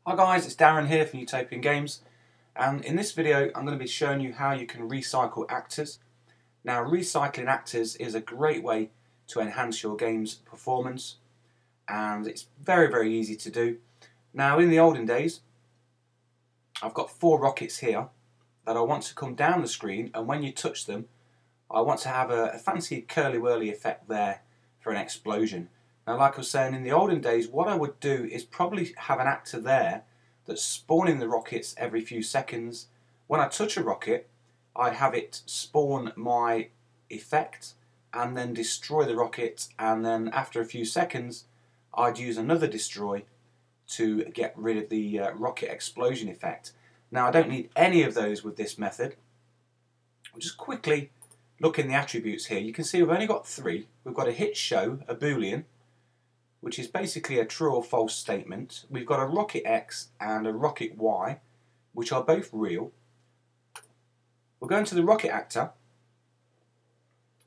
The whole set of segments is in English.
Hi guys, it's Darren here from Utopian Games, and in this video I'm going to be showing you how you can recycle actors. Now, recycling actors is a great way to enhance your game's performance, and it's very easy to do. Now, in the olden days, I've got 4 rockets here that I want to come down the screen, and when you touch them I want to have a fancy curly-whirly effect there for an explosion. Now, like I was saying, in the olden days, what I would do is probably have an actor there that's spawning the rockets every few seconds. When I touch a rocket, I'd have it spawn my effect and then destroy the rocket, and then after a few seconds I'd use another destroy to get rid of the rocket explosion effect. Now, I don't need any of those with this method. I'll just quickly look in the attributes here. You can see we've only got 3. We've got a hit show, a boolean, which is basically a true or false statement. We've got a rocket X and a rocket Y, which are both real. We're going to the rocket actor.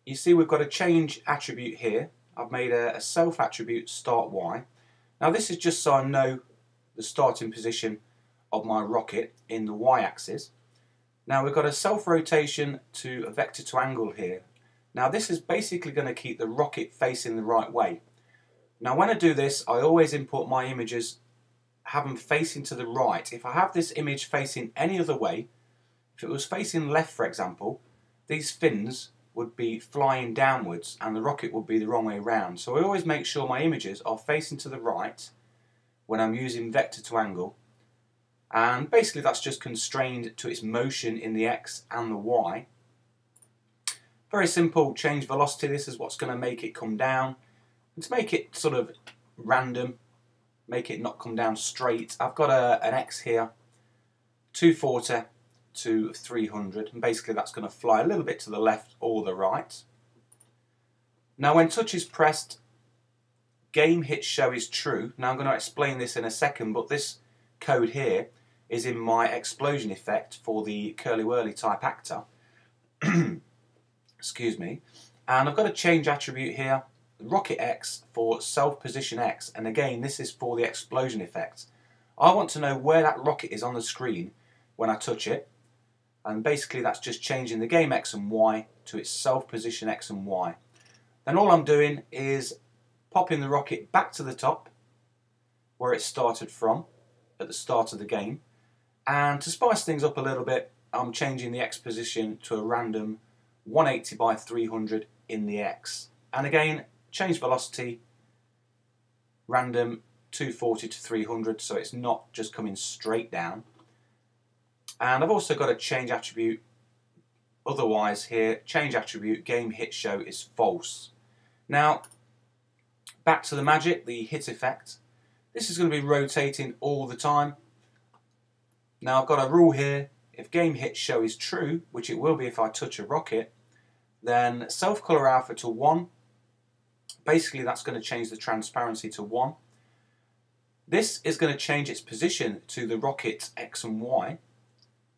You see we've got a change attribute here. I've made a self attribute start Y. Now, this is just so I know the starting position of my rocket in the Y axis. Now, we've got a self rotation to a vector to angle here. Now, this is basically going to keep the rocket facing the right way. Now, when I do this, I always import my images, have them facing to the right. If I have this image facing any other way, if it was facing left, for example, these fins would be flying downwards and the rocket would be the wrong way around. So I always make sure my images are facing to the right when I'm using vector to angle. And basically that's just constrained to its motion in the X and the Y. Very simple change velocity. This is what's going to make it come down. And to make it sort of random, make it not come down straight, I've got an X here, 240 to 300, and basically that's going to fly a little bit to the left or the right. Now, when touch is pressed, game hit show is true. Now, I'm going to explain this in a second, but this code here is in my explosion effect for the curly-whirly type actor. Excuse me. And I've got a change attribute here, rocket X for self position X, and again this is for the explosion effect. I want to know where that rocket is on the screen when I touch it, and basically that's just changing the game X and Y to its self position X and Y. Then all I'm doing is popping the rocket back to the top where it started from at the start of the game, and to spice things up a little bit, I'm changing the X position to a random 180 by 300 in the X, and again change velocity, random 240 to 300, so it's not just coming straight down. And I've also got a change attribute otherwise here, change attribute game hit show is false. Now, back to the magic, the hit effect. This is going to be rotating all the time. Now, I've got a rule here, if game hit show is true, which it will be if I touch a rocket, then self color alpha to 1. Basically, that's going to change the transparency to 1. This is going to change its position to the rocket X and Y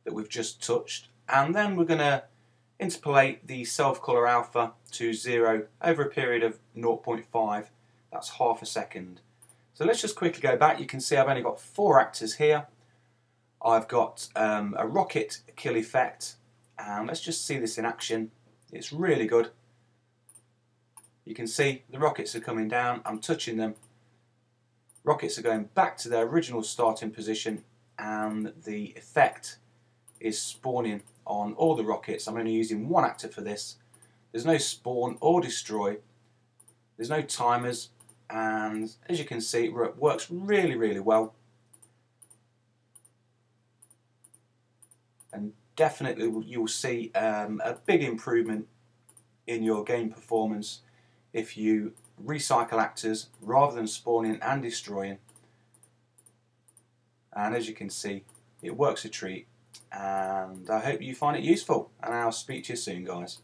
that we've just touched, and then we're going to interpolate the self color alpha to 0 over a period of 0.5. That's half a second. So let's just quickly go back. You can see I've only got 4 actors here. I've got a rocket kill effect, and let's just see this in action. It's really good. You can see the rockets are coming down, I'm touching them, rockets are going back to their original starting position, and the effect is spawning on all the rockets. I'm only using 1 actor for this. There's no spawn or destroy, there's no timers, and as you can see it works really well, and definitely you'll see a big improvement in your game performance if you recycle actors rather than spawning and destroying. And as you can see, it works a treat, and I hope you find it useful, and I'll speak to you soon, guys.